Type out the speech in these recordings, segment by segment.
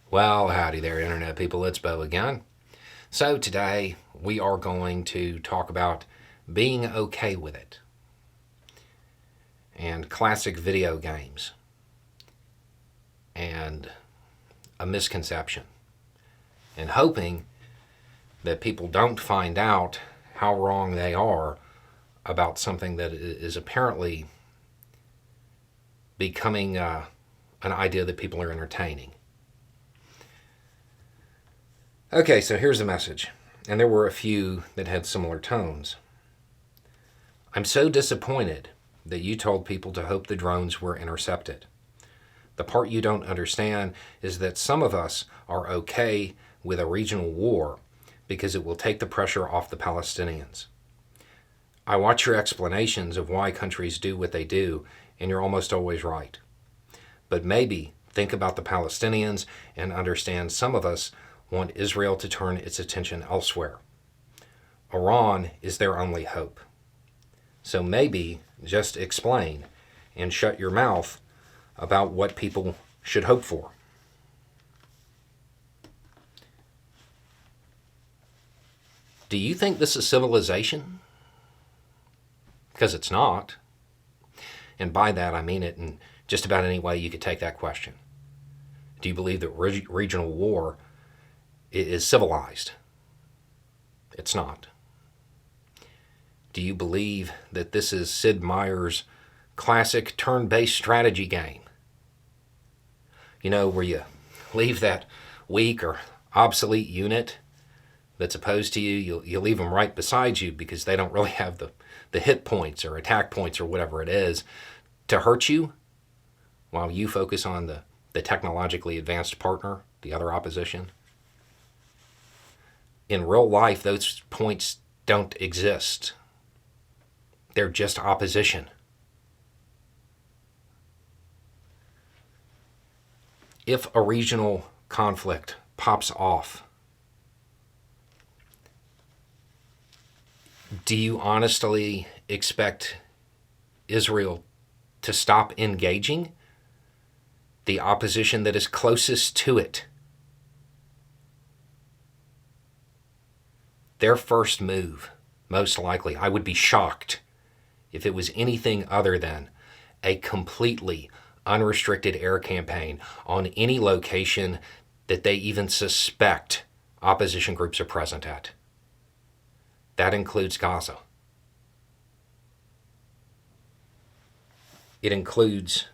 Well, howdy there, Internet people. It's Bo again. So, today we are going to talk about being okay with it and classic video games and a misconception, and hoping that people don't find out how wrong they are about something that is apparently becoming an idea that people are entertaining. Okay, so here's the message, and there were a few that had similar tones. I'm so disappointed that you told people to hope the drones were intercepted. The part you don't understand is that some of us are okay with a regional war because it will take the pressure off the Palestinians. I watch your explanations of why countries do what they do, and you're almost always right. But maybe think about the Palestinians and understand some of us want Israel to turn its attention elsewhere. Iran is their only hope. So maybe just explain and shut your mouth about what people should hope for. Do you think this is civilization? Because it's not. And by that I mean it in just about any way you could take that question. Do you believe that regional war is civilized? It's not. Do you believe that this is Sid Meier's classic turn-based strategy game? You know, where you leave that weak or obsolete unit that's opposed to you, you leave them right beside you because they don't really have the hit points or attack points or whatever it is to hurt you, while you focus on the technologically advanced partner, the other opposition. In real life, those points don't exist. They're just opposition. If a regional conflict pops off, do you honestly expect Israel to stop engaging the opposition that is closest to it? Their first move, most likely, I would be shocked if it was anything other than a completely unrestricted air campaign on any location that they even suspect opposition groups are present at. That includes Gaza. It includes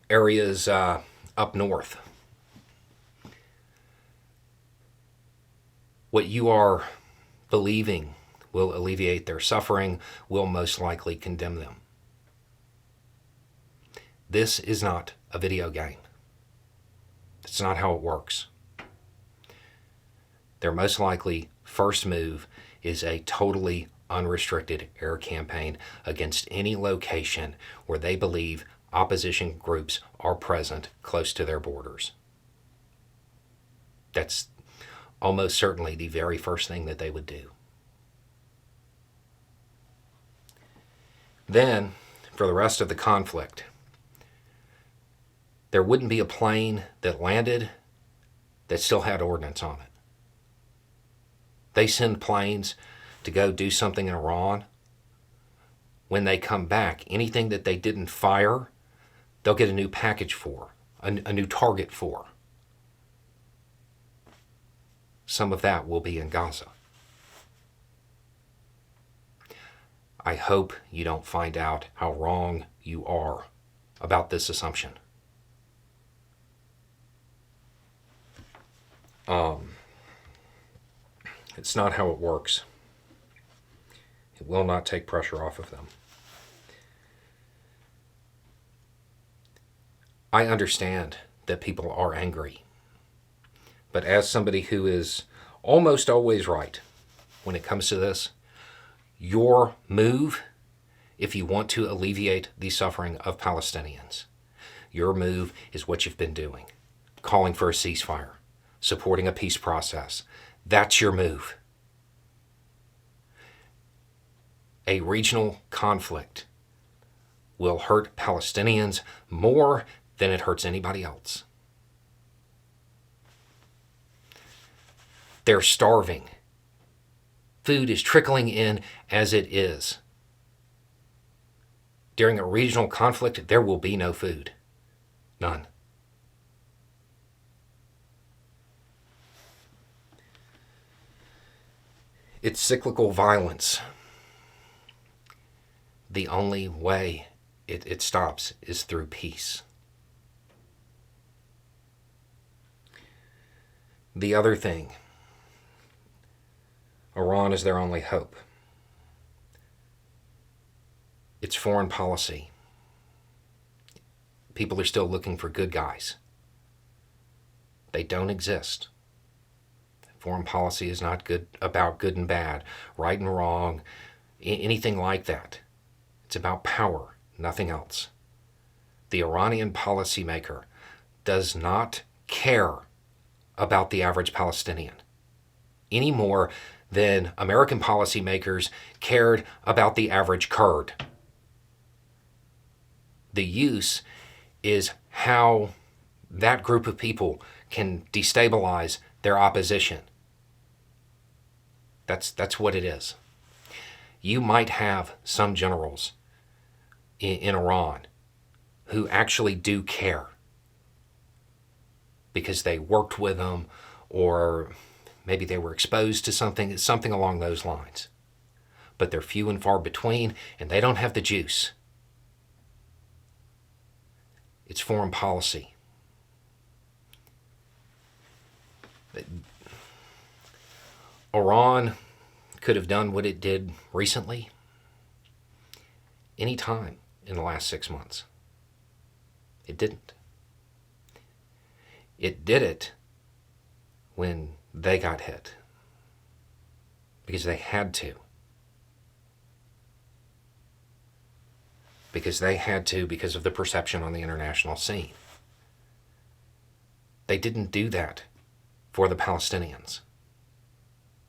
areas up north. What you are believing will alleviate their suffering, will most likely condemn them. This is not a video game. It's not how it works. Their most likely first move is a totally unrestricted air campaign against any location where they believe opposition groups are present close to their borders. That's almost certainly the very first thing that they would do. Then, for the rest of the conflict, there wouldn't be a plane that landed that still had ordnance on it. They send planes to go do something in Iran. When they come back, anything that they didn't fire, they'll get a new package for, a new target for. Some of that will be in Gaza. I hope you don't find out how wrong you are about this assumption. It's not how it works. It will not take pressure off of them. I understand that people are angry, but as somebody who is almost always right when it comes to this, your move, if you want to alleviate the suffering of Palestinians, your move is what you've been doing, calling for a ceasefire, supporting a peace process. That's your move. A regional conflict will hurt Palestinians more than it hurts anybody else. They're starving. Food is trickling in as it is. During a regional conflict, there will be no food. None. It's cyclical violence. The only way it stops is through peace. The other thing, Iran is their only hope. It's foreign policy. People are still looking for good guys. They don't exist. Foreign policy is not good about good and bad, right and wrong, anything like that. It's about power, nothing else. The Iranian policymaker does not care about the average Palestinian any more than American policymakers cared about the average Kurd. The use is how that group of people can destabilize their opposition. That's what it is. You might have some generals in Iran who actually do care because they worked with them, or maybe they were exposed to something along those lines. But they're few and far between, and they don't have the juice. It's foreign policy. Iran could have done what it did recently any time in the last 6 months. It didn't. It did it when they got hit because they had to. Because of the perception on the international scene. They didn't do that for the Palestinians.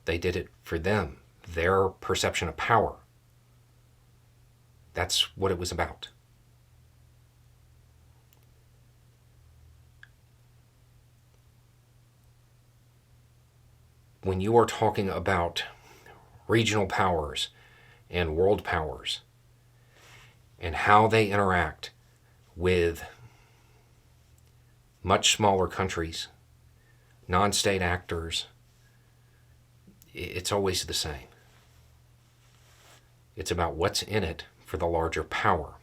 They did it for them, their perception of power. That's what it was about. When you are talking about regional powers and world powers and how they interact with much smaller countries, non-state actors, it's always the same. It's about what's in it for the larger power.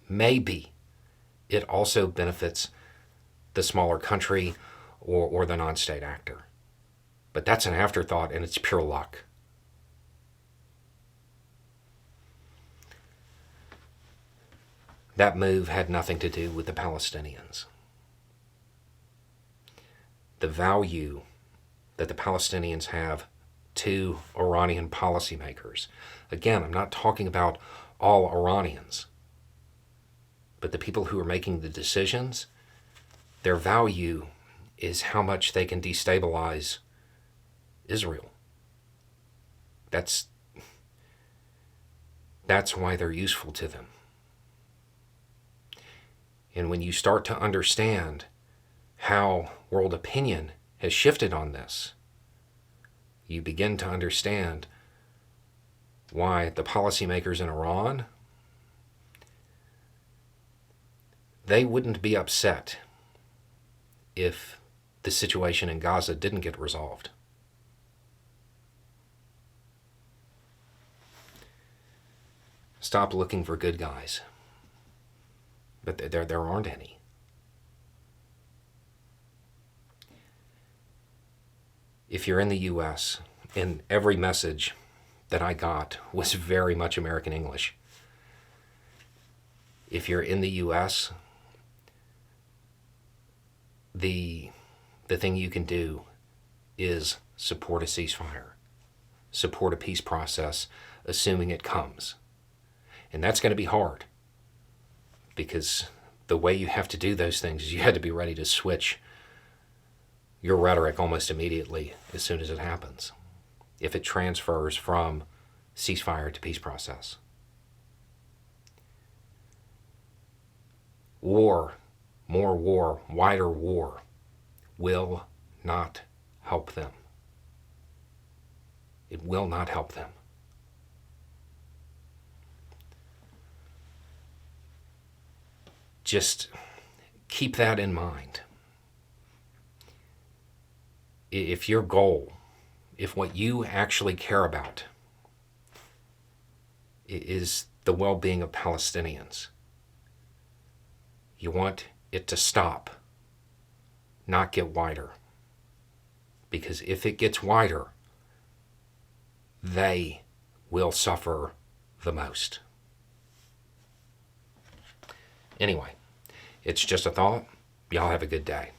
Maybe it also benefits the smaller country or the non-state actor. But that's an afterthought, and it's pure luck. That move had nothing to do with the Palestinians. The value that the Palestinians have to Iranian policymakers. Again, I'm not talking about all Iranians, but the people who are making the decisions, their value is how much they can destabilize Israel. That's why they're useful to them. And when you start to understand how world opinion has shifted on this, you begin to understand why the policymakers in Iran, they wouldn't be upset if the situation in Gaza didn't get resolved. Stop looking for good guys. But there aren't any. If you're in the U.S., and every message that I got was very much American English. If you're in the U.S., the thing you can do is support a ceasefire, support a peace process, assuming it comes. And that's going to be hard, because the way you have to do those things is you had to be ready to switch your rhetoric almost immediately as soon as it happens, if it transfers from ceasefire to peace process. War, more war, wider war, will not help them. It will not help them. Just keep that in mind. If your goal, if what you actually care about is the well-being of Palestinians, you want it to stop, not get wider. Because if it gets wider, they will suffer the most. Anyway, it's just a thought. Y'all have a good day.